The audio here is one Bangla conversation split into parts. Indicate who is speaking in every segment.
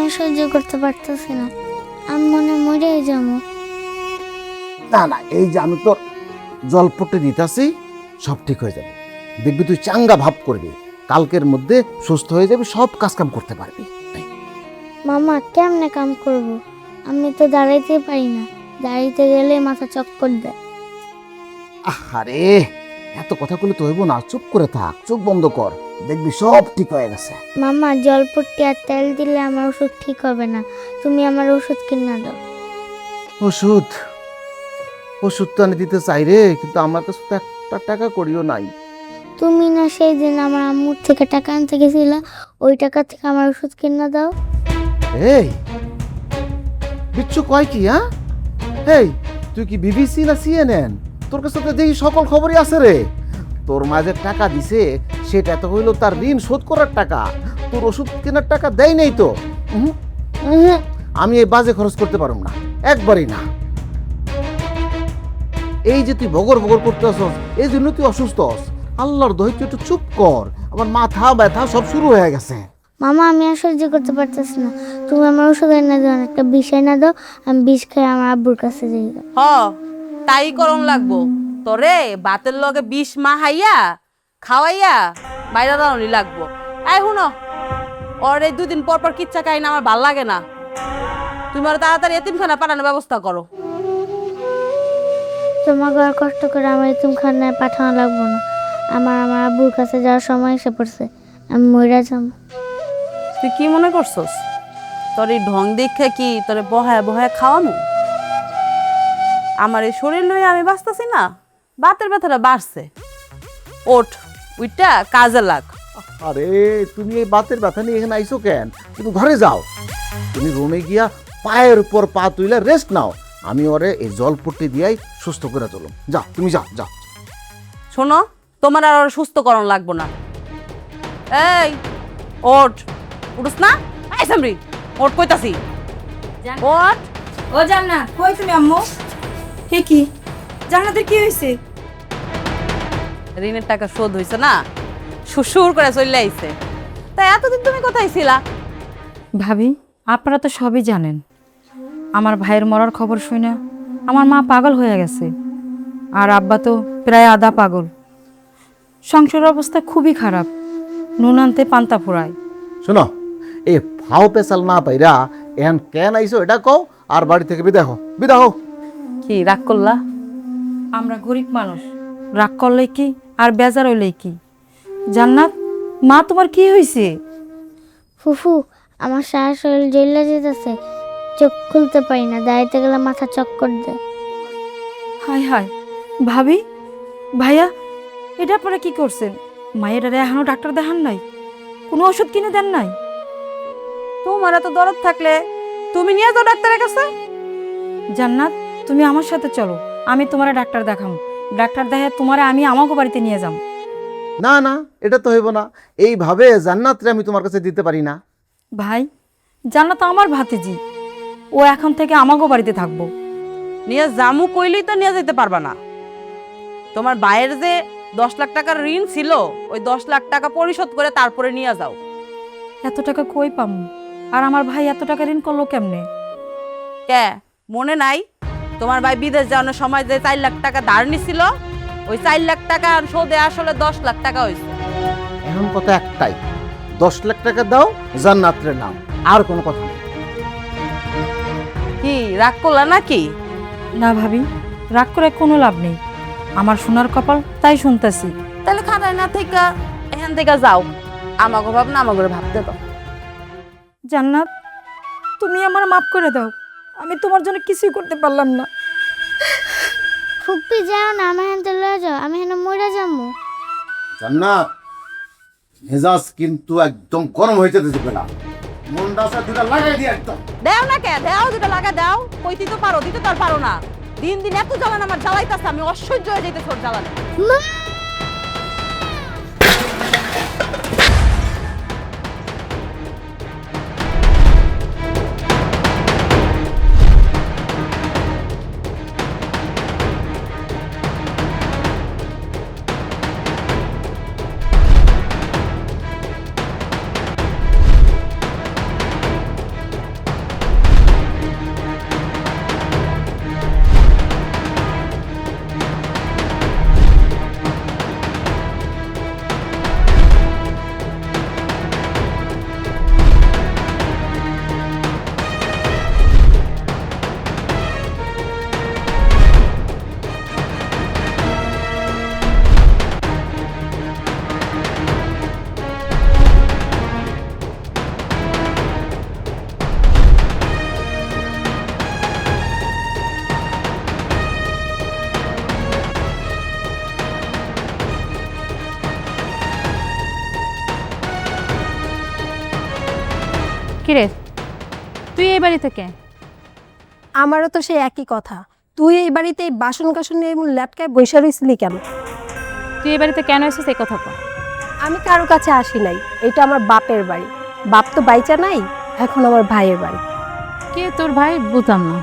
Speaker 1: আর সহ্য করতে পারতেছি না, আমি মনে মরেই যাবো।
Speaker 2: না না, এই যে আমি তোর জলপট্টি দিতেছি, সব ঠিক হয়ে যাবে। দেখবি তুই চাঙ্গা ভাব করবি, কালকের মধ্যে সুস্থ হয়ে যাবি, সব কাজ কাম করতে পারবি।
Speaker 1: মামা কেমনে কাম করব? আমি তো দাঁড়াইতে পারি না, দাঁড়াইতে গেলে মাথা চক্কর দেয়।
Speaker 2: আরে এত কথা বলে তো হইব না, চুপ করে থাক, চোখ বন্ধ কর, দেখবি সব ঠিক হয়ে গেছে।
Speaker 1: মামা জলপট্টি আর তেল দিলে আমার ওষুধ ঠিক হবে না, তুমি আমার ওষুধ কিনা দাও।
Speaker 2: ওষুধ ওষুধ তো আমি দিতে চাই রে, কিন্তু আমার কাছে তো একটা টাকা করিও নাই।
Speaker 1: তুমি না সেই দিন আমার আম্মুর থেকে টাকা আনতে গেছিলা, ওই টাকা থেকে আমার ওষুধ কিনা দাও।
Speaker 2: এই বিচ্ছু কয় কি? হ্যাঁ, এই তুই কি বিবিসি না সিএনএন? তোর কাছে তো দেখি সকল খবরই আছে রে। তোর মাঝে টাকা দিছে, সেটা তো হইলো তার ঋণ শোধ করার টাকা, তোর ওষুধ কেনার টাকা দেয় নাই তো। উহুম, উহুম, আমি এই বাজে খরচ করতে পারব না, একবারই না। এই যে তুই বগর বগর করতে আসস, এই জন্য তুই অসুস্থ হস। আল্লাহর দোহাই তুই একটু চুপ কর, আমার মাথা ব্যথা সব শুরু হয়ে গেছে।
Speaker 1: মামা আমি আর সহ্য করতে পারতেছি না, তুমি আমার ওষুধ এনে দাও, একটা বিষ এনে দাও, আমি বিষ খেয়ে আমার আব্বুর কাছে যাই।
Speaker 3: হ তাই করন লাগবো। তোরে বাতের লগে বিষ মাহাইয়া খাওয়াইয়া বাইরে দাঁড়ানি লাগবো। এই শুনো, ওর এই 2 দিন পর পর কিচ্ছা খাই না, আমার ভাল লাগে না। তুমি ওর তাড়াতাড়ি এতিমখানা পাঠানোর ব্যবস্থা করো।
Speaker 1: তোমাকে আর কষ্ট করে আমার এতিমখানায় পাঠানো লাগবো না, আমার আব্বুর কাছে যাওয়ার সময় এসে পড়ছে, আমি মরে যাবো।
Speaker 3: তুই কি মনে করছস তোর এই ঢং দেখে কি তোরে বহায় বহায় খাওয়ানো? আমার এই শরীর লইয়া আমি বাঁচতেছি না, বাতের ব্যথাটা বাড়ছে। ওঠ, উইটা কাজে লাগ।
Speaker 2: আরে তুমি এই বাতের ব্যথা নিয়ে এখানে আইসো কেন? তুমি ঘরে যাও, তুমি রুমে গিয়া পায়ের উপর পা তুইলা রেস্ট নাও, আমি ওরে এই জলপট্টি দিয়াই সুস্থ করে তুলুম। যাও তুমি যাও যাও।
Speaker 3: শোনো, তোমার আর ওর সুস্থকরণ লাগবো না। এই ওঠ, উঠুস না? এই সামরি, ওঠ কইতাছি, ওঠ।
Speaker 4: ও জান্নাত, কই তুমি আম্মু? হে কি জান্নাতের কি হয়েছে?
Speaker 3: ঋণের টাকা শোধ হইছে না, শ্বশুর করে চলে আইছে। তাই এতদিন তুমি কোথায় ছিলা?
Speaker 4: ভাবি, আপনারা তো সবই জানেন, আমার ভাইয়ের মরার খবর শুনে আমার মা পাগল হয়ে গেছে, আর আব্বা তো প্রায় আধা পাগল। সংসারের অবস্থা খুবই খারাপ, নুন আনতে পান্তা ফুরায়।
Speaker 2: শোনো, এই ফাও পেশাল না পাইরা এখন কেন আইসো এটা কও, আর বাড়ি থেকে বিদায় হও, বিদায় হও।
Speaker 3: কি রাগ করলা?
Speaker 4: আমরা গরিব মানুষ, রাগ করলে কি আর বেজার হইলে কি? জান্নাত, মা তোমার কি হয়েছে?
Speaker 1: ফুফু, আমার সারা শরীর জ্বলে যেতেছে, চোখ খুলতে পারি না, দাঁড়াইতে গেলে মাথা চক্কর দেয়।
Speaker 4: হায় হায়, ভাবি, ভাইয়া, এটা আপনারা কি করছেন? মায়েরা এখনো ডাক্তার দেখান নাই? কোনো ওষুধ কিনে দেন নাই?
Speaker 3: তোমার এত দরদ থাকলে তুমি নিয়ে যাও ডাক্তারের কাছে।
Speaker 4: জান্নাত, তুমি আমার সাথে চলো, আমি তোমার ডাক্তার দেখাম। ডাক্তার দেখে তোমার আমি আমাকে বাড়িতে নিয়ে যাম।
Speaker 2: না না, এটা তো হইব না, এইভাবে জান্নাতরে আমি তোমার কাছে দিতে পারি না।
Speaker 4: ভাই, জান্নাত আমার ভাতিজি, ও এখন থেকে আমাকে বাড়িতে থাকবো।
Speaker 3: নিয়ে জামু কইলেই তো নিয়ে যেতে পারবা না। তোমার ভাইয়ের যে 10 লাখ টাকার ঋণ ছিল, ওই 10 লাখ টাকা পরিশোধ করে তারপরে নিয়ে যাও।
Speaker 4: এত টাকা কই পামু? আর আমার ভাই এত টাকা ঋণ করলো কেমনে?
Speaker 3: কে মনে নাই? তোমার ভাই বিদেশ যাওয়ার সময় যে 4 লাখ টাকা ধার নিছিল, ওই 4 লাখ টাকা শোধে আসলে 10 লাখ টাকা হয়েছে।
Speaker 2: এখন কথা একটাই, 10 লাখ টাকা দাও, জান্নাতরে নাও, আর কোনো কথা নেই।
Speaker 3: কি রাগ করলা নাকি?
Speaker 4: না ভাবি, রাগ করে কোনো লাভ নেই, আমার সোনার কপাল তাই শুনতেছি।
Speaker 3: তাহলে খাতায় না থেকে এখান থেকে যাও, আমাকে ভাব না আমাকে ভাবতে দাও।
Speaker 4: জান্নাত, তুমি আমার মাফ করে দাও, আমি তোমার জন্য কিছুই করতে পারলাম না।
Speaker 1: ফুপ্পি যাও না, আমার হাতে লয়ে যাও, আমি এখানে মরে যাবো।
Speaker 2: জান্নাত, মেজাজ কিন্তু একদম গরম হয়েছে দিতে না, মনটা দুটা লাগাই দিয়ে একদম।
Speaker 3: দেও না কে, দেও যেটা লাগা দাও, কইতে তো পারো, দিতে তো আর পারো না। দিন দিন এত জ্বালান আমার জ্বালাইতাছে, আমি অসহ্য হয়ে যাইতে তোর জ্বালানো।
Speaker 1: মা!
Speaker 4: কিরে তুই এই বাড়ি থেকে?
Speaker 5: আমারও তো সেই একই কথা। তুই এই বাড়িতে এই বাসন কাসন নিয়ে এমন ল্যাটকায় বসে রইছিলি কেন?
Speaker 4: তুই এই বাড়িতে কেন এসেছিস এই কথা কর।
Speaker 5: আমি কারো কাছে আসি নাই, এটা আমার বাপের বাড়ি। বাপ তো বাইচা নাই, এখন আমার ভাইয়ের বাড়ি।
Speaker 4: কে তোর ভাই? বুঝলাম না।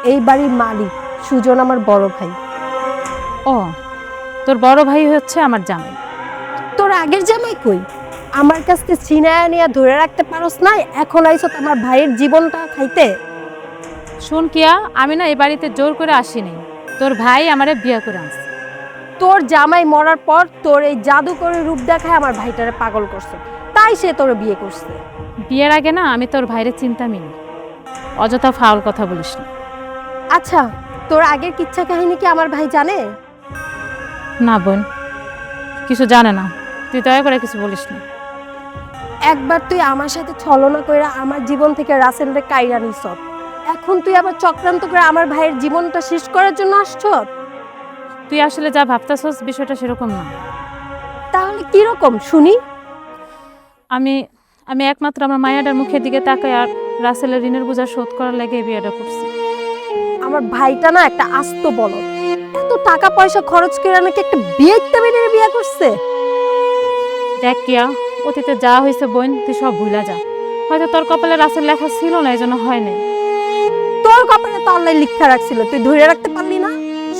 Speaker 5: এই বাড়ির মালিক সুজন আমার বড় ভাই।
Speaker 4: ও, তোর বড় ভাই হচ্ছে আমার জামাই।
Speaker 5: তোর আগের জামাই কই? আমার কাছ থেকে ছিনায়া নিয়ে ধরে রাখতে পারস না, এখন আইসত আমার ভাইয়ের জীবনটা খাইতে।
Speaker 4: শোন কিয়া, আমি না এই বাড়িতে জোর করে আসিনি, তোর ভাই আমারে বিয়ে করে আনছে।
Speaker 5: তোর জামাই মরার পর তোর এই জাদু করে রূপ দেখায় আমার ভাইটারে পাগল করছে, তাই সে তোর বিয়ে করছে।
Speaker 4: বিয়ের আগে না আমি তোর ভাইরে চিন্তা মিনি, অযথা ফাউল কথা বলিস না।
Speaker 5: আচ্ছা, তোর আগের কিচ্ছা কাহিনী কি আমার ভাই জানে?
Speaker 4: না বোন, কিছু জানে না, তুই দয়া করে কিছু বলিস না।
Speaker 5: একবার তুই আমার সাথে ছলনা কইরা আমার জীবন থেকে রাসেলরে কাইরা নিছ, এখন তুই আবার চক্রান্ত করে আমার ভাইয়ের জীবনটা শেষ করার জন্য আসছ।
Speaker 4: তুই আসলে যা ভাবতেছস বিষয়টা সেরকম না।
Speaker 5: তাহলে কি রকম শুনি?
Speaker 4: আমি আমি একমাত্র আমার মায়াটার মুখের দিকে তাকাই আর রাসেলের ঋণের বোঝা শোধ করার লাগে এই বিয়েটা করছি।
Speaker 5: আমার ভাইটা না একটা আস্ত বলদ, এত টাকা পয়সা খরচ করে নাকি একটা বিয়েটা মেয়ের বিয়ে করছে।
Speaker 4: দেখ কিয়া, অতীতে যা হয়েছে বোন তুই সব ভুলা যা। হয়তো তোর কপালে রাসেল লেখা ছিল না, এই জন্য হয় নাই।
Speaker 5: তোর কপালে তো আল্লাহ লিখা রাখছিল, তুই ধরে রাখতে পারলি না।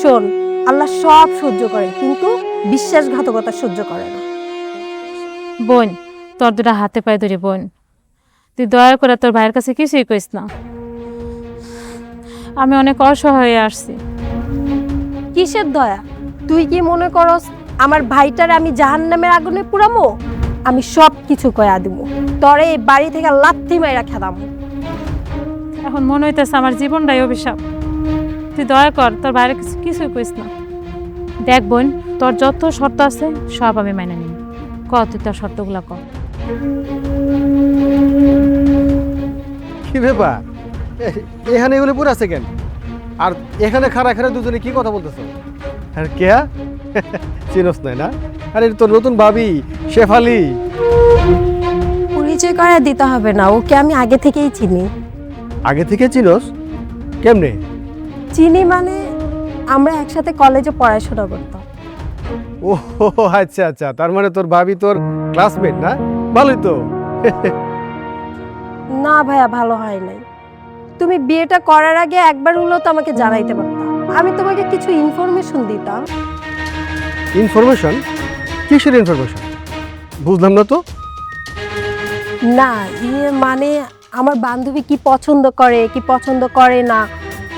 Speaker 5: শোন, আল্লাহ সব সহ্য করে, কিন্তু বিশ্বাসঘাতকতা সহ্য করে না।
Speaker 4: বোন, তোর দুটা হাতে পায়ে ধরি বোন, তুই দয়া করে তোর ভাইয়ের কাছে কিছুই কইস না। আমি অনেক অসহায় হয়ে আসছি।
Speaker 5: কিসের দয়া? তুই কি মনে করস আমার ভাইটারে আমি জাহান্নামের আগুনে পুরামো? আমি সব কিছু কয়া দিব, তরে এই বাড়ি থেকে লাথি মাইরা খেদাম।
Speaker 4: এখন মনে হইতেছে আমার জীবনটাই অভিশাপ। তুই দয়া কর, তোর ভাইয়ের কাছে কিছুই কইস না। দেখ বোন, তোর যত শর্ত আছে সব আমি মাইনে নিই। ক তুই তোর শর্তগুলা ক।
Speaker 6: কি ব্যাপার, এখানে এগুলো পুরো আছে কেন? আর এখানে খাড়া খাড়া দুজনে কি কথা বলতেছ? আর কে? চিনস নাই না? আরে তোর নতুন ভাবি শেফালি।
Speaker 5: পরিচয় করা দিতে হবে না, ওকে আমি আগে থেকেই চিনি।
Speaker 6: আগে থেকে চিনস? কেমনে?
Speaker 5: চিনি মানে আমরা একসাথে কলেজে পড়াশোনা করতাম।
Speaker 6: ও আচ্ছা আচ্ছা, তার মানে তোর ভাবি তোর ক্লাসমেট না? ভালোই তো।
Speaker 5: না ভাইয়া, ভালো হয় নাই। তুমি বিয়েটা করার আগে একবার হলেও তো আমাকে জানাইতে পারতাম, আমি তোমাকে কিছু ইনফরমেশন দিতাম।
Speaker 6: ইনফরমেশন? কিসের ইনফরমেশন? বুঝলাম না তো।
Speaker 5: না, মানে আমার বান্ধবী কি পছন্দ করে কি পছন্দ করে না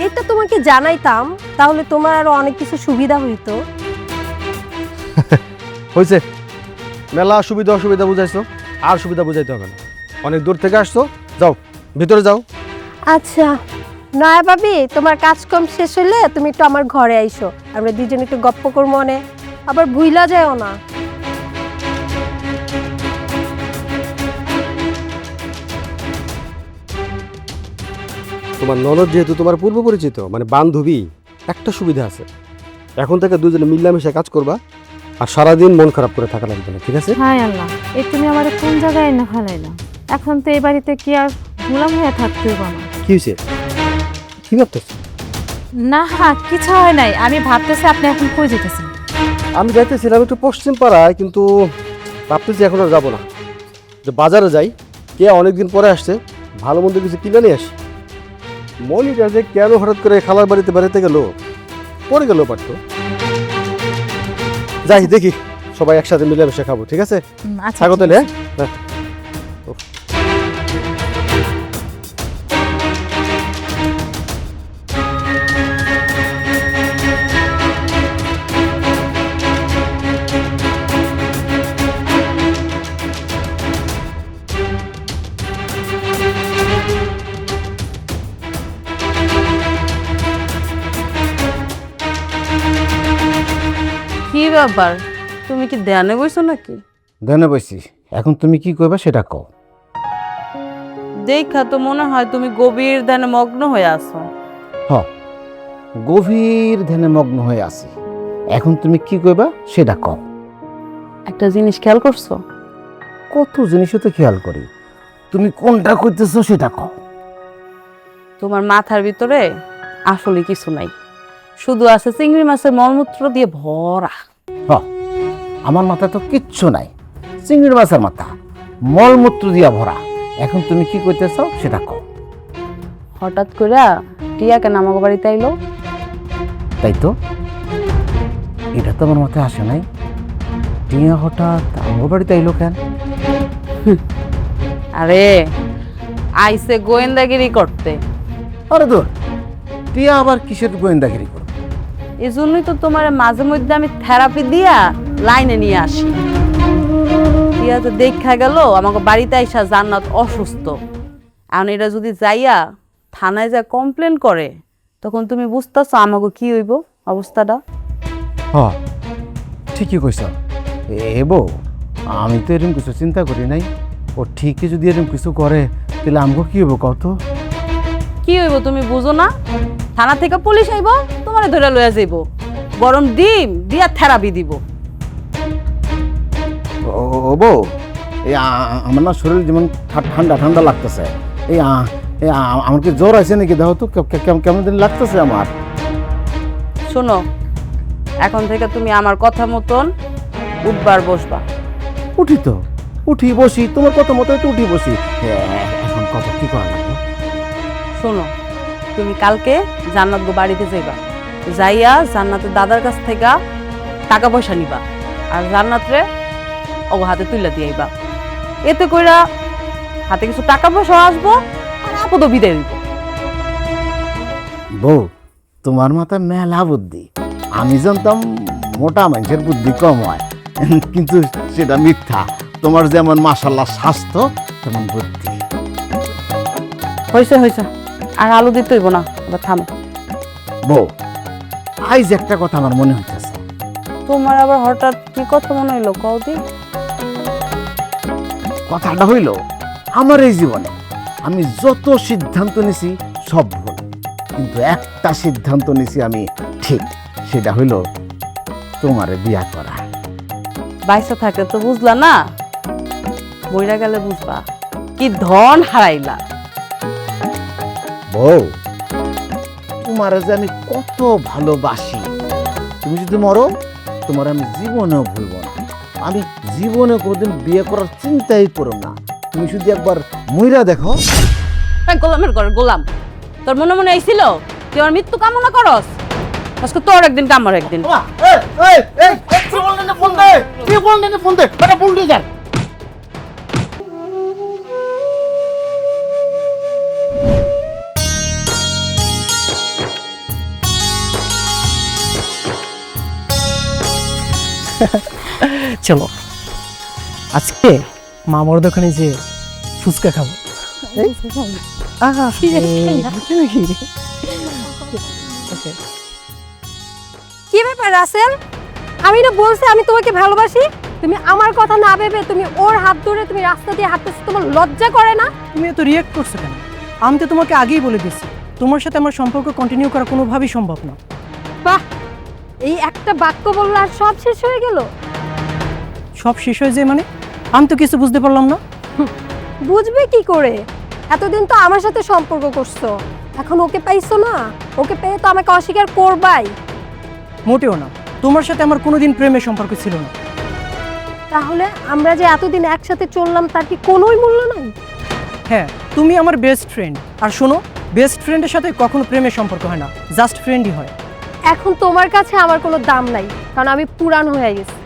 Speaker 5: এটা তোমাকে জানাইতাম, তাহলে তোমার আরো অনেক কিছু সুবিধা হইতো।
Speaker 6: হয়েছে, মেলা সুবিধা অসুবিধা বুঝাইছো, আর সুবিধা বুঝাইতে হবে না। অনেক দূর থেকে আসছো, যাও ভিতরে যাও।
Speaker 5: আচ্ছা নয়া ভাবি, তোমার কাজকর্ম শেষ হলে তুমি একটু আমার ঘরে আইসো, আমরা দুজন একটু গপ্প করবো, মনে আবার ভুইলা যায়ও না।
Speaker 6: তোমার ননদ যেহেতু তোমার পূর্ব পরিচিত মানে বান্ধবী, একটা সুবিধা আছে, এখন থেকে দুজনে মিলামিশে কাজ করবা আর সারাদিন মন খারাপ করে থাকা লাগবে না, ঠিক আছে?
Speaker 4: হায় আল্লাহ, এই তুমি আমার কোন জায়গায় না ফেলাইলা। এখন তো এই বাড়িতে কি আর গোলাম হয়ে থাকতে হবে না?
Speaker 6: কি হয়েছে, কি ভাবতেছ?
Speaker 4: না কিছু হয় নাই, আমি ভাবতেছি আপনি এখন কই যেতেছেন।
Speaker 6: আমি যাইতেছিলাম একটু পশ্চিম পাড়ায়, কিন্তু ভাবতেছি এখন আর যাবো না, যে বাজারে যাই, কে অনেকদিন পরে আসছে, ভালো মন্দ কিছু কিনে নিয়ে আসি। মনিটা যে কেন হঠাৎ করে খালার বাড়িতে বেড়াতে গেল, পরে গেল পারতো। যাই দেখি, সবাই একসাথে মিলেমিশে খাবো, ঠিক আছে?
Speaker 4: আচ্ছা
Speaker 6: থাকো তাহলে, হ্যাঁ।
Speaker 3: কি ব্যাপার, তুমি কি ধ্যানে বইছো নাকি?
Speaker 2: দেনে বসি, এখন তুমি কি করবে সেটা কও।
Speaker 3: দেখা তো মনে হয় তুমি গভীর ধ্যানে মগ্ন হয়ে আছো।
Speaker 2: হ, গভীর ধ্যানে মগ্ন হয়ে আছি, এখন তুমি কি করবা সেটা কও।
Speaker 3: একটা জিনিস খেয়াল করছো?
Speaker 2: কত জিনিসও তো খেয়াল করি, তুমি কোনটা করতেছো সেটা কও।
Speaker 3: তোমার মাথার ভিতরে আসলে কিছু নাই, শুধু আছে চিংড়ি মাছের মলমূত্র দিয়ে ভরা।
Speaker 2: হ, আমার মাথায় তো কিচ্ছু নাই, চিংড়ির মাছের মাথা, মলমূত্র দিয়া ভরা। এখন তুমি কি করতেছো সেটা কও।
Speaker 3: হঠাৎ করে টিয়া কেন আমাকে বাড়িতে আইলো?
Speaker 2: তাই তো, এটা তো আমার মাথায় আসে নাই। টিয়া হঠাৎ আমার বাড়িতে আইলো কেন?
Speaker 3: আরে আইসে গোয়েন্দাগিরি করতে।
Speaker 2: আরে দূর, টিয়া আবার কিসের গোয়েন্দাগিরি করবে?
Speaker 3: এই জন্যই তো তোমার মাঝে মধ্যে আমি থেরাপি দিয়া লাইনে নিয়ে আসি। টিয়া তো দেখা গেল আমাকে বাড়িতে আইসা জান্নাত অসুস্থ, এখন এটা যদি যাইয়া থানায় যা কমপ্লেন করে, তখন তুমি বুঝতেছো আমাকে কি হইব অবস্থাটা।
Speaker 2: হ, ঠিকই কইছ। বউ, আমি তো এরকম কিছু চিন্তা করি নাই। ও ঠিকই যদি এরকম কিছু করে তাহলে আমাকে কি হবো কত?
Speaker 3: কি হইব তুমি বুঝো না? থানা থেকে পুলিশ আইব, তোমারে ধরে লইয়া যাইব, গরম ডিম দিয়া থেরাপি দিব।
Speaker 2: ও বউ, এই আমার না শরীর যেমন ঠান্ডা ঠান্ডা লাগতেছে। এই আমার কি জ্বর আছে নাকি? দেখো তো কেমন দিন লাগতেছে আমার।
Speaker 3: শোনো, এখন থেকে তুমি আমার কথা মতন উঠবার বসবা।
Speaker 2: উঠি তো, উঠি বসি, তোমার কথা মতো একটু উঠি বসি। এখন কথা কি করা লাগবে?
Speaker 3: শোনো, তুমি কালকে জান্নাত গো বাড়িতে যাইবা, যাইয়া জান্নাতের দাদার কাছ থেকে টাকা পয়সা নিবা, আর জান্নাতরে ও হাতে তুইলা দিয়াইবা। এতে কইরা হাতে কিছু টাকা পয়সা আসবো, আর আপদ বিদায় হইব।
Speaker 2: বউ, তোমার মাথায় মেলা বুদ্ধি। আমি জানতাম মোটা মানুষের বুদ্ধি কম হয়, কিন্তু সেটা মিথ্যা। তোমার যেমন মাশাআল্লাহ স্বাস্থ্য, তেমন বুদ্ধি।
Speaker 3: হয়েছে হয়েছে, আর আলু দিতে হইব না, এবার থামো।
Speaker 2: বউ, আইজ একটা কথা আমার মনে হইতেছে।
Speaker 3: তোমার আবার হঠাৎ কি কথা মনে হইলো কওদি?
Speaker 2: কথাটা হইল, আমার এই জীবনে আমি যত সিদ্ধান্ত নিছি সব ভুল, কিন্তু একটা সিদ্ধান্ত নিছি আমি ঠিক। সেটা হইল তোমারে বিয়া করা।
Speaker 3: বাইসা থাকে তো বুঝলা না, বইরা গেলে বুঝবা কি ধন হারাইলা।
Speaker 2: বউ, তোমারে যে আমি কত ভালোবাসি। তুমি যদি মরো, তোমার আমি জীবনেও ভুলবো না। আমি জীবনে কোনোদিন বিয়ে করার চিন্তাই করো না। তুমি শুধু একবার মইরা দেখো।
Speaker 3: গোলামের ঘর গোলাম, তোর মনে মনে আইছিল তুই আমার মৃত্যু কামনা করস? আজকে তোর একদিন কামর একদিন।
Speaker 2: ফোন দে, ফোন দিয়ে যান।
Speaker 7: চলো আজকে মামার দোকানে যে ফুচকা খাবো।
Speaker 5: কি ব্যাপার রাসেল? আমি না বলছি আমি তোমাকে ভালোবাসি, তুমি আমার কথা না ভেবে তুমি ওর হাত ধরে তুমি রাস্তা দিয়ে হাঁটতেছো, তোমার লজ্জা করে না?
Speaker 7: তুমি এত রিয়াক্ট করছো কেন? আমি তো তোমাকে আগেই বলে দিয়েছি তোমার সাথে আমার সম্পর্ক কন্টিনিউ করা কোনোভাবেই সম্ভব না।
Speaker 5: বাহ, এই একটা বাক্য বললে আর সব শেষ হয়ে গেল?
Speaker 7: সব শেষ হয়ে যায় মানে? আমি তো কিছু বুঝতে পারলাম না।
Speaker 5: বুঝবে কি করে? এতদিন তো আমার সাথে সম্পর্ক করছো, এখন ওকে পাইছো না, ওকে পেয়ে তো আমাকে অস্বীকার করবাই।
Speaker 7: মোটেও না, তোমার সাথে আমার কোনোদিন প্রেমের সম্পর্ক ছিল না।
Speaker 5: তাহলে আমরা যে এতদিন একসাথে চললাম তার কি কোনোই মূল্য নাই?
Speaker 7: হ্যাঁ, তুমি আমার বেস্ট ফ্রেন্ড। আর শোনো, বেস্ট ফ্রেন্ডের সাথে কখনো প্রেমের সম্পর্ক হয় না, জাস্ট ফ্রেন্ডই হয়।
Speaker 5: এখন তোমার কাছে আমার কোনো দাম নাই, কারণ আমি পুরান হয়ে গেছি,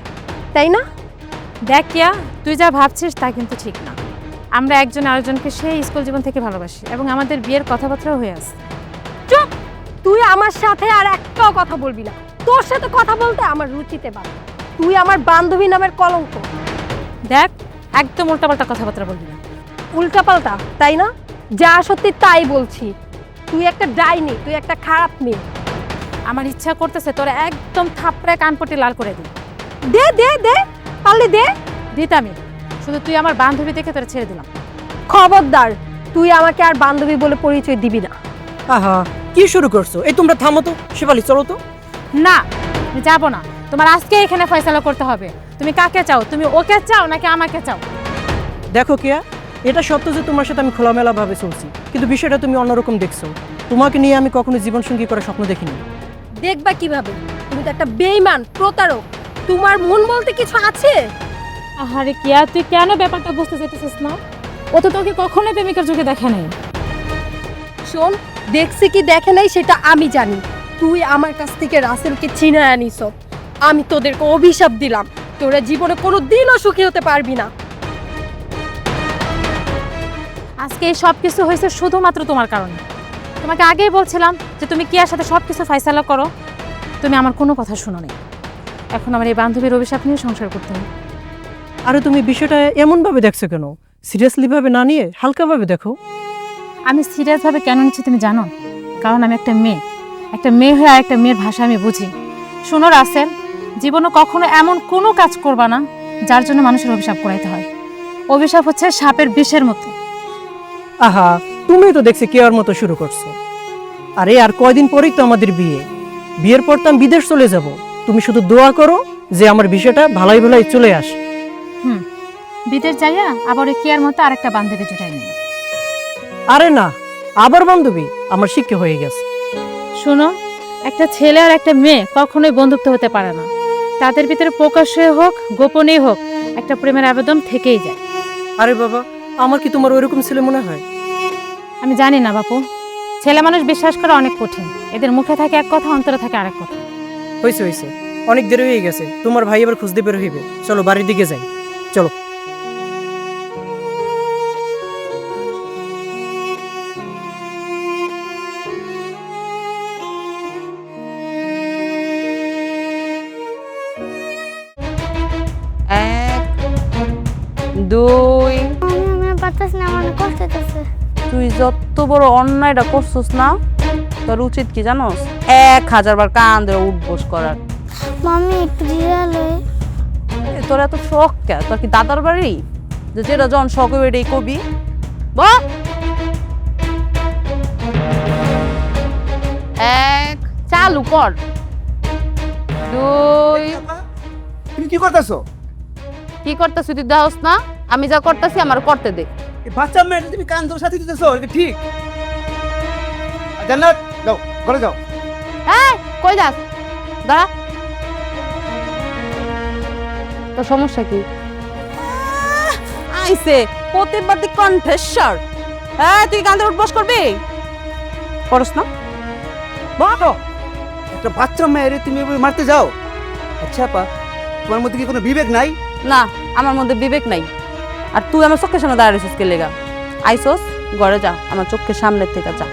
Speaker 5: তাই না?
Speaker 8: দেখ কিয়া, তুই যা ভাবছিস তা কিন্তু ঠিক না। আমরা একজন আরেকজনকে সেই স্কুল জীবন থেকে ভালোবাসি এবং আমাদের বিয়ের কথাবার্তাও হয়ে আছে।
Speaker 5: চুপ! তুই আমার সাথে আর একটাও কথা বলবি না। তোর সাথে কথা বলতে আমার রুচিতে বাধা। তুই আমার বান্ধবী নামের কলঙ্ক।
Speaker 8: দেখ, একদম উল্টাপাল্টা কথাবার্তা বলবি না।
Speaker 5: উল্টাপাল্টা, তাই না? যা সত্যি তাই বলছি। তুই একটা ডাইনি, তুই একটা খারাপ মেয়ে।
Speaker 8: আমার ইচ্ছা করতেছে তোরা একদম থাপড়ায় কানপট্টি লাল করে দিই।
Speaker 5: দে দে দে, পারলে দে।
Speaker 8: দিতামি, শুধু তুই আমার বান্ধবী দেখে তোরা ছেড়ে দিলাম।
Speaker 5: খবরদার, তুই আমাকে আর বান্ধবী বলে পরিচয় দিবি না।
Speaker 7: আহা, কি শুরু করছো? এই তোমরা থামো তো, শেফালি চলো তো।
Speaker 8: না, আমি যাবো না। তোমার আজকে এখানে ফয়সালা করতে হবে। তুমি কাকে চাও? তুমি ওকে চাও নাকি আমাকে চাও?
Speaker 7: দেখো কিয়া, এটা সত্য যে তোমার সাথে আমি খোলামেলাভাবে চলছি, কিন্তু বিষয়টা তুমি অন্যরকম দেখছো। তোমাকে নিয়ে আমি কখনো জীবনসঙ্গী করার স্বপ্ন দেখিনি।
Speaker 5: দেখবা কিভাবে? তুমি তো একটা বেঈমান, প্রতারক। তোমার মন বলতে কিছু আছে?
Speaker 8: আহারে কিয়া, তুই কেন ব্যাপারটা বুঝতে চাইতেছিস না? ও তো তোকে কখনোই প্রেমিকার চোখে দেখে নাই।
Speaker 5: শোন, দেখছি কি দেখে নাই সেটা আমি জানি। তুই আমার কাছ থেকে রাসেলকে ছিনায় আনিস। আমি তোদেরকে অভিশাপ দিলাম, তোরা জীবনে কোনো দিনও সুখী হতে পারবি না।
Speaker 8: আজকে এই সব কিছু হয়েছে শুধুমাত্র তোমার কারণে। তোমাকে আগেই বলছিলাম যে তুমি কিয়ার সাথে সব কিছু ফাইসালা করো, তুমি আমার কোনো কথা শুনো নি। এখন আমার এই বান্ধবীর অভিশাপ নিয়ে সংসার করতে হবে।
Speaker 7: আরে তুমি বিষয়টা এমনভাবে দেখছো কেন? সিরিয়াসলিভাবে না নিয়ে হালকাভাবে দেখো।
Speaker 8: আমি সিরিয়াসভাবে কেন নিচ্ছি তুমি জানো? কারণ আমি একটা মেয়ে হয়ে আরেকটা মেয়ের ভাষা আমি বুঝি। শোনো রাসেল, জীবনে কখনো এমন কোনো কাজ করবা না যার জন্য মানুষের অভিশাপ করাইতে হয়। অভিশাপ হচ্ছে সাপের বিষের মতো।
Speaker 7: আহা, তুমি তো দেখছি কেয়ার মতো শুরু করছো। আরে আর কয়দিন পরেই তো আমাদের বিয়ের পর তো আমি বিদেশ চলে যাব। তুমি শুধু দোয়া করো যে আমার বিষয়টা ভালাই ভালাই চলে আসে।
Speaker 8: বিদেশ যাইয়া আবার ওই কিয়ার মতো আরেকটা বান্ধবী জুটাই নেই।
Speaker 7: আরে না, আবার বান্ধবী? আমার শিক্ষা হয়ে গেছে।
Speaker 8: শোনো, একটা ছেলে আর একটা মেয়ে কখনোই বন্ধুত্ব হতে পারে না। তাদের ভিতরে প্রকাশ্যে হোক গোপনেই হোক একটা প্রেমের আবেদন থেকেই যায়।
Speaker 7: আরে বাবা, আমার কি তোমার ওইরকম ছেলে মনে হয়?
Speaker 8: আমি জানি না বাপু, ছেলে মানুষ বিশ্বাস করা অনেক কঠিন। এদের মুখে থাকে এক কথা, অন্তরে থাকে আরেক কথা।
Speaker 7: হয়েছে, অনেক দেরি হয়ে গেছে। তোমার ভাই এবার খুঁজতে বের হইবে। চলো বাড়ির দিকে যাই, চলো।
Speaker 3: এক, দুই।
Speaker 1: আমি পারতেছি না, আমার অনেক কষ্ট হইতেছে।
Speaker 3: তুই যত বড় অন্যায়টা করছিস না, তোর উচিত কি জানোস? 1000 বার কান ধরে উঠবোস করার।
Speaker 1: মামি একটু জিরালে।
Speaker 3: তোর এত শখ কে? তোর কি দাদার বাড়ি যে যেটা জন শখ হইবে এটাই কবি? বল। এক, চালু কর। দুই।
Speaker 2: তুমি কি করতেছো?
Speaker 3: কি করতেছিস তুই দেহস না? আমি যা করতেছি আমার করতে দে।
Speaker 2: এই বাচ্চা মেয়েটা তুমি কান ধরে সাথে দিতেছো, এটা ঠিক? জান্নাত, যাও ঘরে যাও।
Speaker 3: এই কই যাস? দাঁড়া। তোর সমস্যা কি? আইছে প্রতিবাদী কণ্ঠেশ্বর। তুই গান ধরে উঠবস করবি? করস না?
Speaker 2: বাবা, একটা বাচ্চা মেয়েরে তুমি এভাবে মারতে যাও? আচ্ছা আপা, তোমার মধ্যে কি কোনো বিবেক নাই?
Speaker 3: না, আমার মধ্যে বিবেক নাই। আর তুই আমার চোখের সামনে দাঁড়িয়ে রইছিস কে লেগা? আইসোস, ঘরে যা, আমার চোখের সামনে থেকে যা।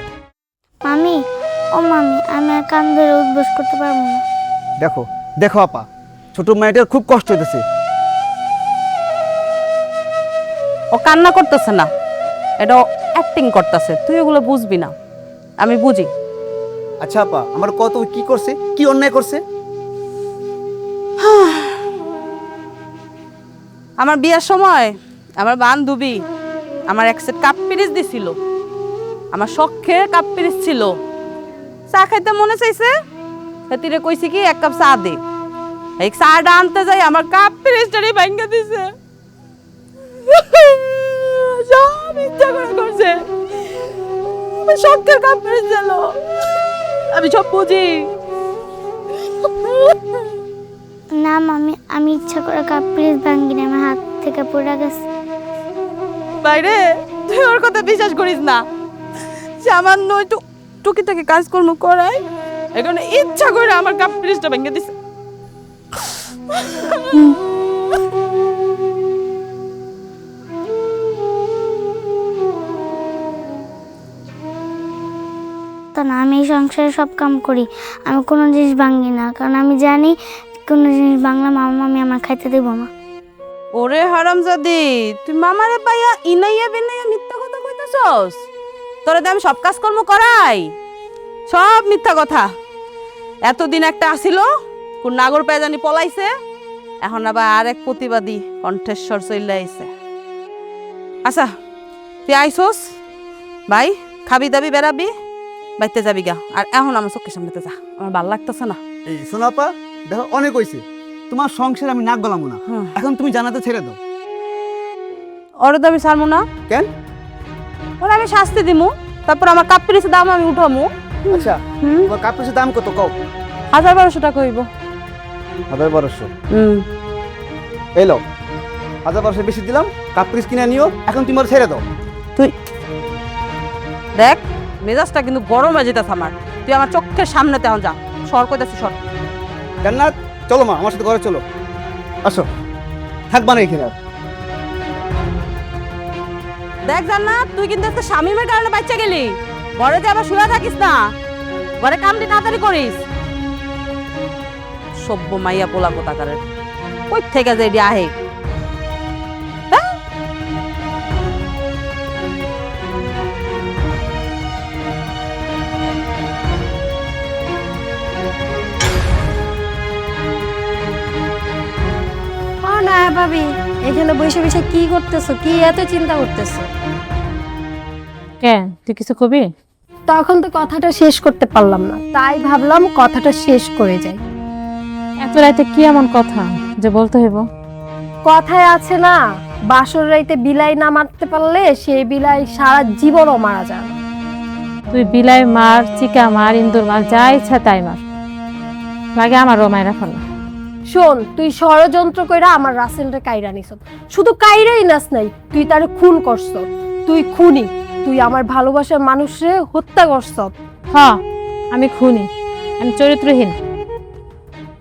Speaker 1: মামি, ও মামি, আমি আর কান ধরে উঠবস করতে পারবো না।
Speaker 2: দেখো দেখো আপা, ছোট মেয়েটার খুব কষ্ট হইতেছে।
Speaker 3: ও কান্না করতেছে না, এটা অ্যাক্টিং করতেছে। তুই ওগুলো বুঝবি না, আমি বুঝি।
Speaker 2: আচ্ছা আপা, আমার কত কি করছে, কি অন্যায় করছে?
Speaker 3: আমার বিয়ের সময় আমার বান্ধবী আমার এক সেট কাপ পিরিচ দিছিল। আমার শখের কাপ পিরিচ ছিল। চা খাইতে মনে চাইছে, সেতিরে কইছি কি 1 কাপ চা দে। এই চাটা আনতে যাই আমার কাপ পিরিচটারই ভাঙ্গা দিছে। সব ইচ্ছা করে করছে। আমার শখের কাপ পিরিচ দিল, আমি সব বুঝি।
Speaker 1: না মামি, আমি ইচ্ছা করে কাপ প্লিজ ভাঙ্গি না, আমার হাত থেকে পড়ে গেছে।
Speaker 3: বাইরে তুই ওর কথা বিশ্বাস করিস না। সামান্য একটু টুকিটাকি কাজকর্ম করায়, এখানে ইচ্ছা করে আমার কাপ পিরিচটা ভেঙে দিছে।
Speaker 1: তো না, আমি এই সংসারে সব কাম করি, আমি কোনো জিনিস ভাঙ্গি না, কারণ আমি জানি কোনো জিনিস বাংলা মামা মামি আমার খাইতে দেবো না।
Speaker 3: ওরে হারামজাদি, তুই মামারে পাইয়া ইনাইয়া বিনাইয়া মিথ্যা কথা কইতাছস? তোরে তো আমি সব কাজকর্ম করাই, সব মিথ্যা কথা। এতদিন একটা আসিল, কোন নাগর পায় জানি পলাইছে, এখন আবার আরেক প্রতিবাদী কণ্ঠেশ্বর চলে আইছে। আচ্ছা তুই আইসোস, ভাই খাবি দাবি বেড়াবি, বাইতে যাবি গা। আর এখন আমার চোখের সামনেতে যা, আমার ভালো লাগতেছে না।
Speaker 2: এই শোনো আপা, দেখো অনেক হয়েছে, তোমার সংসারে আমি নাক গলাবো না। এখন তুমি জানাতে ছেড়ে দাও।
Speaker 3: ওরে তো আমি ছাড়বো না।
Speaker 2: কেন?
Speaker 3: ওরে আমি শাস্তি দিমু, তারপর আমার কাপ পিরিসের দাম আমি উঠামু।
Speaker 2: আচ্ছা, তোমার কাপ পিসের দাম কত কও?
Speaker 3: 1200 টাকা হইব।
Speaker 2: 1200। এলো 1200 বেশি দিলাম, কাপ পিস কিনে নিও, এখন তুমি ছেড়ে দাও।
Speaker 3: তুই দেখ মেজাজটা কিন্তু গরম হয়ে যেতেছে আমার। তুই আমার চোখের সামনে তেমন যা, সর কইতাছি সর।
Speaker 2: জান্নাত চলো মা, আমার সাথে ঘরে চলো। আসো, থাকবা না এখানে আর।
Speaker 3: দেখ জান্নাত, তুই কিন্তু একটা শামিমের কারণে বাচ্চা গেলি। ঘরে যে আবার শুয়ে থাকিস না, ঘরে কামটি তাড়াতাড়ি করিস। সভ্য মাইয়া পোলা কোথাকারের, কই থেকে যে এটি আহে।
Speaker 5: ও না ভাবি, এখানে বসে বসে কি করতেছো, কি এত চিন্তা করতেছো?
Speaker 8: কেন তুই কিছু কবি?
Speaker 5: তখন তো কথাটা শেষ করতে পারলাম না, তাই ভাবলাম কথাটা শেষ করে যাই।
Speaker 8: এত রাতে কি এমন কথা যে বলতে হইব?
Speaker 5: কথায় আছে না, বাসর রাইতে বিলাই না মারতে পারলে সেই বিলাই সারা জীবনও মারা যায়।
Speaker 8: তুই বিলাই মার, চিকা মার, ইন্দুর মার, যা ইচ্ছা তাই মার, লাগে আমার রমায়রা ফেলা।
Speaker 5: শোন, তুই ষড়যন্ত্র কইরা আমার রাসেলরে কাইরা নিস। শুধু কাইরাই নাস নাই, তুই তারে খুন করছ। তুই খুনি, তুই আমার ভালোবাসার মানুষরে হত্যা করছ।
Speaker 8: হ্যাঁ, আমি খুনি, আমি চরিত্রহীন,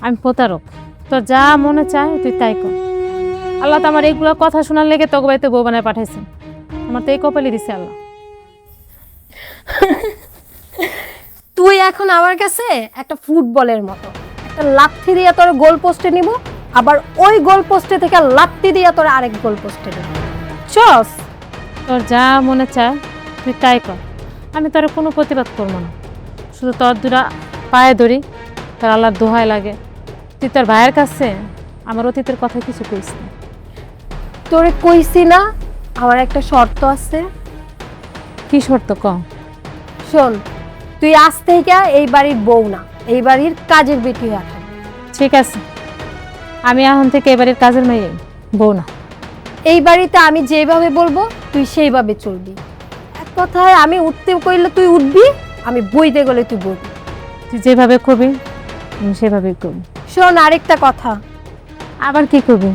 Speaker 8: আমি প্রতারক। তোর যা মনে চায় তুই তাই কর। আল্লাহ তো আমার এইগুলো কথা শোনার লেগে তোকে বাড়িতে বউ বানায় পাঠাইছে। আমার তো এই কপালই দিছে আল্লাহ।
Speaker 5: তুই এখন আমার কাছে একটা ফুটবলের মতো, একটা লাথি দিয়া তোর গোল পোস্টে নিব, আবার ওই গোল পোস্টে থেকে লাথি দিয়া তোর আরেক গোল পোস্টে নিব। চস,
Speaker 8: তোর যা মনে চায় তুই তাই কর, আমি তোর কোনো প্রতিবাদ করবো না। শুধু তোর দুটা পায়ে ধরি, তোর আল্লাহর দোহাই লাগে, তুই তোর ভাইয়ের কাছে আমার অতীতের কথা কিছু কইস না।
Speaker 5: তোরে কইছি না আমার একটা শর্ত আছে?
Speaker 8: কি শর্ত ক?
Speaker 5: শোন, তুই আজ থেকে এই বাড়ির বউ না, এই বাড়ির কাজের বেটি হয়ে থাকবি।
Speaker 8: ঠিক আছে, আমি এখন থেকে এবারের কাজের মেয়ে, বউ না।
Speaker 5: এই বাড়িতে আমি যেভাবে বলবো তুই সেইভাবে চলবি। এক কথায় আমি উঠতে কইলে তুই উঠবি, আমি বইতে গেলে তুই বইবি।
Speaker 8: তুই যেভাবে করবি আমি সেভাবেই করবি।
Speaker 5: শোন, আরেকটা কথা,
Speaker 8: আবার কি করবি?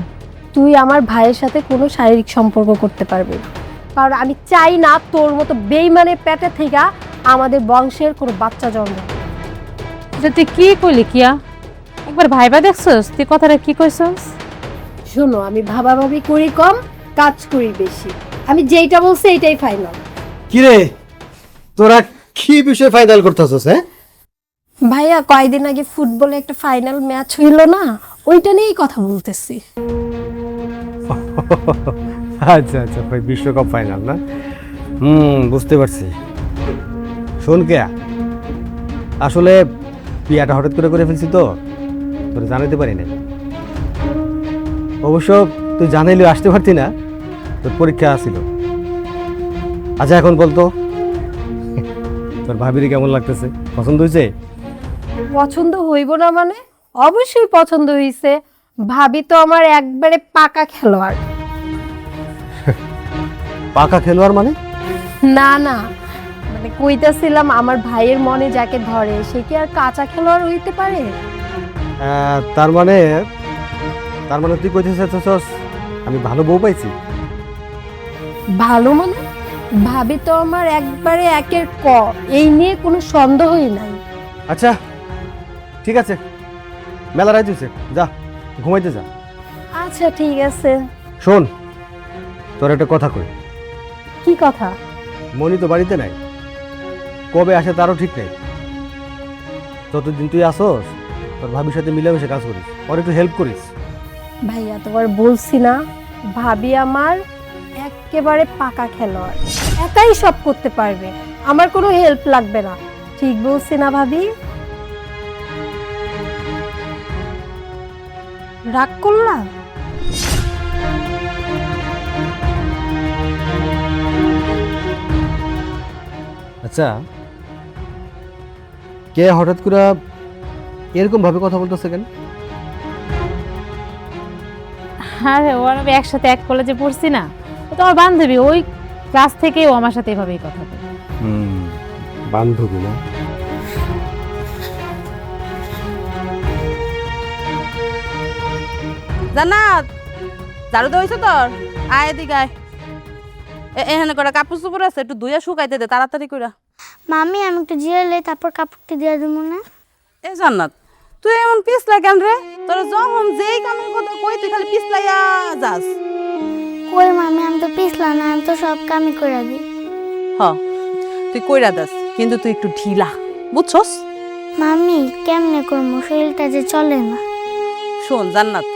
Speaker 5: তুই আমার ভাইয়ের সাথে কোনো শারীরিক সম্পর্ক করতে পারবি না, কারণ আমি চাই না তোর মতো বেইমানের পেটে থেকে আমাদের বংশের কোনো বাচ্চা জন্ম।
Speaker 8: এটা তুই কি করলি কিয়া? একবার ভাইবা দেখছস তুই কথাটা কি কইছস?
Speaker 5: শোনো, আমি ভাবাভাবি করি কম, কাজ করি বেশি। আমি যেইটা বলছি এইটাই ফাইনাল।
Speaker 6: কিরে, তোরা কি বিষয় ফাইনাল করতেছস? হ্যাঁ
Speaker 5: ভাইয়া, কয়দিন আগে ফুটবলে একটা ফাইনাল ম্যাচ হইল না, ওইটা নিয়েই কথা বলতেছি।
Speaker 6: আচ্ছা আচ্ছা, ভাই বিশ্বকাপ ফাইনাল না? বুঝতে পারছি। শোন কেয়া, আসলে বিয়াটা হঠাৎ করে ফেলছি তো, তোরা জানাতে পারি না। অবশ্য তুই জানাইলেও আসতে পারতি না, তোর পরীক্ষা আসছিল। আচ্ছা এখন বলতো, তোর ভাবিরে কেমন লাগতেছে? পছন্দ হয়েছে?
Speaker 5: পছন্দ হইব না মানে? অবশ্যই পছন্দ হইছে। ভাবি তো আমার একবারে পাকা খেলোয়াড়।
Speaker 6: পাকা খেলোয়াড় মানে?
Speaker 5: না না, মানে কইতাছিলাম আমার ভাইয়ের মনে যাকে ধরে সে কি আর কাঁচা খেলোয়াড় হইতে পারে?
Speaker 6: তার মানে তুই কইতে চাচ্ছস আমি ভালো বউ পাইছি?
Speaker 5: ভালো মানে? ভাবি তো আমার একবারে একের ক, এই নিয়ে কোনো সন্দেহই নাই।
Speaker 6: আচ্ছা ঠিক আছে, মেলা রাত হইছে, যা ঘুমাইতে যা।
Speaker 5: আচ্ছা ঠিক আছে।
Speaker 6: শোন, তোর একটা কথা কই।
Speaker 5: কি কথা?
Speaker 6: মনি তো বাড়িতে নাই, কবে আসে তারও ঠিক নেই। যতদিন তুই আসস তোর ভাবির সাথে মিলেমিশে কাজ করিস, ওর একটু হেল্প করিস।
Speaker 5: ভাইয়া, তোমার বলছি না, ভাবি আমার একেবারে পাকা খেলোয়াড়, একাই সব করতে পারবে, আমার কোনো হেল্প লাগবে না। ঠিক বলছি না ভাবি? রাগ করলা?
Speaker 6: আচ্ছা, কে হঠাৎ করে এরকম ভাবে কথা বলতেছে কেন?
Speaker 8: হ্যাঁ, ওর আমি একসাথে এক কলেজে পড়ছি না, ও তো আমার বান্ধবী, ওই ক্লাস থেকেই ও আমার সাথে এভাবেই কথা বলে।
Speaker 6: বান্ধবী না?
Speaker 3: জান্নাত, ঝাড়ু দেওয়া তোর? আয় এদিকে আয়। এখানে করা কাপড় চোপড় আছে, একটু ধুইয়া শুকাইতে দে তাড়াতাড়ি কইরা।
Speaker 1: মামি আমি একটু জিরালে তারপর কাপড়টি দিয়ে দেবো না?
Speaker 3: এ জান্নাত, তুই এমন পিছলা কেন রে? তোর যখন যেই কামের কথা কই তুই খালি পিছলাইয়া যাস।
Speaker 1: কই মামি, আমি তো পিছলা না, আমি তো সব কামই করে দিই।
Speaker 3: হ, তুই কইরা দাস, কিন্তু তুই একটু ঢিলা, বুঝছস?
Speaker 1: মামি কেমনে করবো, শরীরটা যে চলে না।
Speaker 3: শোন জান্নাত,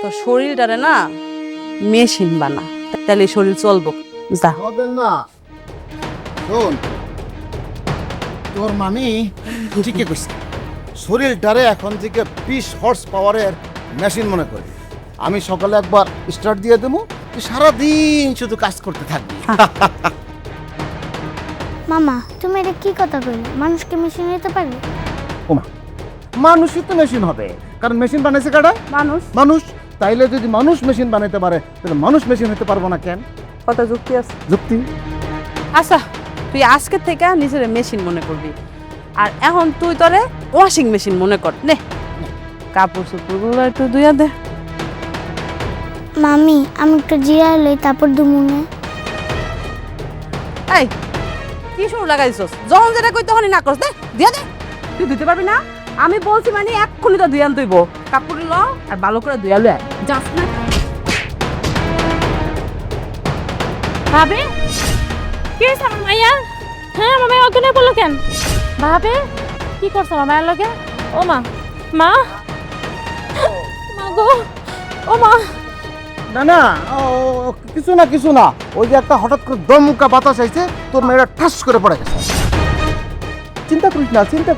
Speaker 3: তোর শরীরটারে না মেশিন বানা, তাহলে শরীর চলবো। যা।
Speaker 2: হবে না। শোন, তোর মামি ঠিকই কইছে, শরীরটারে এখন থেকে 20 হর্স পাওয়ারের মেশিন মনে করে। আমি সকালে একবার স্টার্ট দিয়ে দেবো, তুই সারাদিন শুধু কাজ করতে থাকবি।
Speaker 1: মামা তুমি এটা কি কথা কইলে? মানুষকে মেশিন নিতে পারবে?
Speaker 2: ওমা, মানুষই তো মেশিন হবে, কারণ মেশিন বানাইছে কারা?
Speaker 3: মানুষ।
Speaker 2: মানুষ। তাইলে যদি মানুষ মেশিন বানাইতে পারে, তাহলে মানুষ মেশিন হতে পারবো না কেন?
Speaker 3: কত যুক্তি আছে।
Speaker 2: যুক্তি।
Speaker 3: আচ্ছা, তুই আজকে থেকে নিজের মেশিন মনে করবি, আর এখন তুই তোরে ওয়াশিং মেশিন মনে কর। নে কাপড় চোপড়গুলো একটু ধুইয়া দে।
Speaker 1: মামি আমি একটু জিরালে তারপর দুমু না?
Speaker 3: এই কি শুরু লাগাইছস? যখন যেটা কই তখনই না করস। দে দিয়া দে। তুই ধুতে পারবি না? আমি বলছি মানে এক্ষুনি তো ধুইয়ান তুইব। কাপড় ল আর ভালো করে ধুইয়া লয়। যাস না।
Speaker 8: ভাবে কি হয়েছে আমার মাইয়ার? হ্যাঁ, আমার মাইয়া অজ্ঞান হয়ে পড়লো কেন? ভাবে কি করছো আমার মায়ের লগে? ও মা, মা, মা গো, ও মা।
Speaker 2: না না, কিছু না, ওই যে একটা হঠাৎ করে দমকা বাতাস আইছে, তোর মেয়েরা ঠাস করে পড়ে গেছে। চিন্তা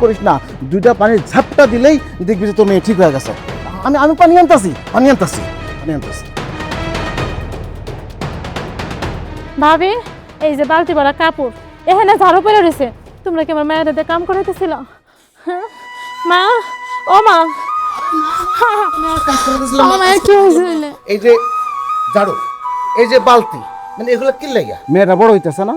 Speaker 2: করিস না, দুইটা পানির ঝাপটা দিলেই দেখবি যে তোর মেয়ে ঠিক হয়ে গেছে। আমি পানি আনতাছি।
Speaker 8: ভাবি এই যে বালতি ভরা কাপড় এখানে ঝাড়ু পড়ে রয়েছে, তোমরা কি আমার মায়ের কাম করাইতেছিল? হ্যাঁ মা, ও মা, আমার মায়ের কি হয়েছিল?
Speaker 2: এই যে ঝাড়ু, এই যে বালতি, মানে এগুলো কি লাগিয়া? মেয়েরা বড় হইতেছে না,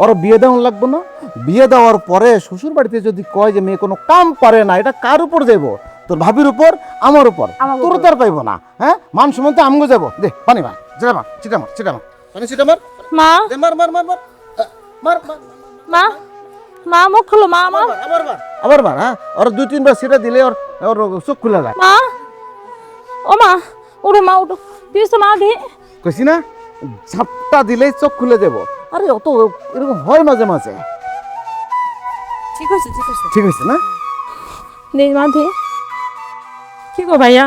Speaker 2: ওর বিয়ে দেওয়া লাগবো না? বিয়ে দেওয়ার পরে শ্বশুর বাড়িতে যদি কয় যে মেয়ে কোনো কাম পারে না, এটা কার উপর যাইব? তোর ভাবির উপর, আমার উপর। তোর তো আর পাইব না। হ্যাঁ, মান সম্মান তো আমগো যাবো। দে পানি মার, চিটা মার পানি চিটা মার।
Speaker 8: মা,
Speaker 2: দে মার মার মার মার মার মার
Speaker 8: মা, মা মুখ খুলো মা, আমার
Speaker 2: আবার মার। হ্যাঁ, ওর 2-3 বার সেটা দিলে ওর চোখ খুলে যায়।
Speaker 8: মা, ও মা, উঠো মা, উঠো। তুই তো মা দি
Speaker 2: কইছি না, ঝাপটা দিলেই চোখ খুলে দেবো। আরে অত এরকম হয় মাঝে মাঝে।
Speaker 3: ঠিক হয়েছে।
Speaker 2: ঠিক হয়েছে না?
Speaker 8: নেই মা দি। কি গো ভাইয়া,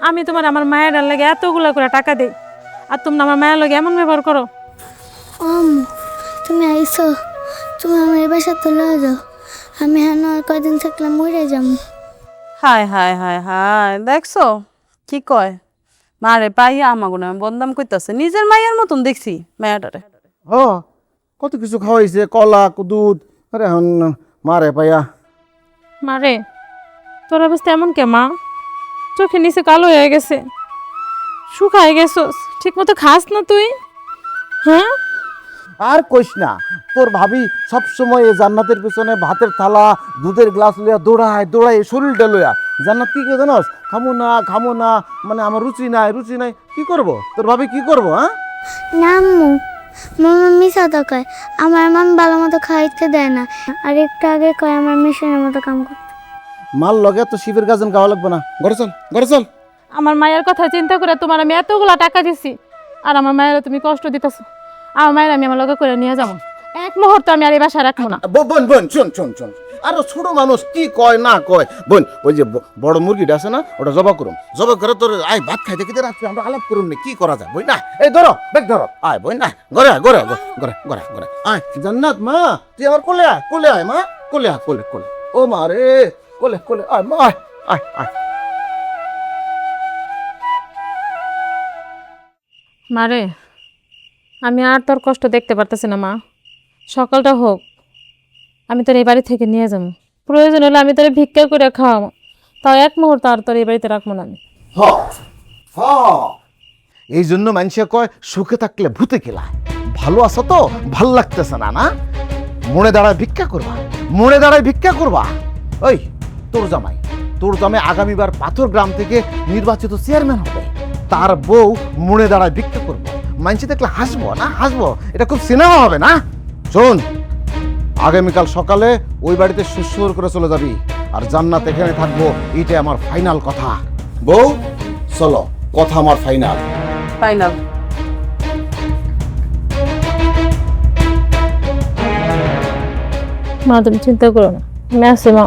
Speaker 8: আমি তোমার আমার মায়ের লাগে এতগুলা করে টাকা দেই, আর তোমরা আমার মায়ের লাগে এমন ব্যবহার করো?
Speaker 1: তুমি আইসো, তুমি আমার এবার সাথে লয়ে যাও। আমি হেন আর কয়দিন থাকলাম মরে যাবো।
Speaker 3: হায় হায় হায় হায়, দেখছো কি কয়? মারে পাইয়া আমাগো না বদনাম কইতাছে, নিজের মায়ের মতন দেখছি মায়াটারে।
Speaker 2: হ, কত কিছু খাওয়াইছে, কলা দুধ। আরে এখন মারে পাইয়া।
Speaker 8: মারে তোর অবস্থা এমন কে মা? চোখের নিচে কালো হয়ে গেছে, শুকায় গেছস, ঠিক মতো খাস না তুই? হ্যাঁ,
Speaker 2: আর কইস না, তোর ভাবি সবসময় এই জান্নাতের পিছনে ভাতের থালা দুধের গ্লাস লইয়া দৌড়ায় শরীরটা লইয়া। জান্নাত কি কে জানোস? খামো না, মানে আমার রুচি নাই। কি করব? তোর ভাবি কি করবো? হ্যাঁ,
Speaker 1: না আম্মু, মামা মিশা তো কয় আমার মামি ভালো মতো খাইতে দেয় না, আর একটু আগে কয় আমার মেশিনের মতো কাম করতে।
Speaker 2: মাল লগে তো শিবের গাজন গাওয়া লাগবে না। ঘরে চল।
Speaker 8: আমার মায়ের কথা চিন্তা করে তোমার আমি এতগুলা টাকা দিছি, আর আমার মায়ের তুমি কষ্ট দিতেছ। আমার মায়ের আমি আমার লগে করে নিয়ে যাবো, এক মুহূর্ত আমি আর এই বাসায় রাখবো না।
Speaker 2: বোন শোন, আরো ছোট মানুষ কি কয় না কয়। বোন, ওই যে বড় মুরগিটা আছে না, ওটা জবা করে তোর আয় ভাত খাইতে খেতে রাখছি, আমরা আলাপ করুন না, কি করা যায়? বই না, এই ধরো ব্যাগ ধরো, আয় বোন না, ঘরে আয়। জান্নাত মা, তুই আমার কোলে আয় মা, কোলে ও মা রে, কোলে আয় মা, আয়।
Speaker 8: মারে আমি আর তোর কষ্ট দেখতে পারতেছি না মা, সকালটা হোক আমি তোর এই বাড়ি থেকে নিয়ে যাবো, প্রয়োজন হলে আমি তোর ভিক্ষা করে খাওয়াবো, তাও এক মুহূর্ত আর তোর এই বাড়িতে রাখবো না আমি।
Speaker 2: হ এই জন্য মানুষে কয় সুখে থাকলে ভূতে খেলায়। ভালো আছো তো, ভাল লাগতেছে না না? মনে দাঁড়ায় ভিক্ষা করবা, মনে দাঁড়ায় ভিক্ষা করবা। ওই তোর জামাই আগামীবার পাথর গ্রাম থেকে নির্বাচিত চেয়ারম্যান হবে। তার বউ মনে দাঁড়ায় ভিক্ষা করবো, মানুষ দেখলে হাসবো না? হাসবো, এটা খুব সিনেমা হবে না? শোন, আগামীকাল সকালে ওই বাড়িতে সুসুর করে চলে যাবি, আর জান্নাত এখানে থাকবো, এইটা আমার ফাইনাল কথা। বউ চলো, কথা আমার ফাইনাল।
Speaker 3: ফাইনাল।
Speaker 8: মা তুমি চিন্তা করো না, আমি আছি মা।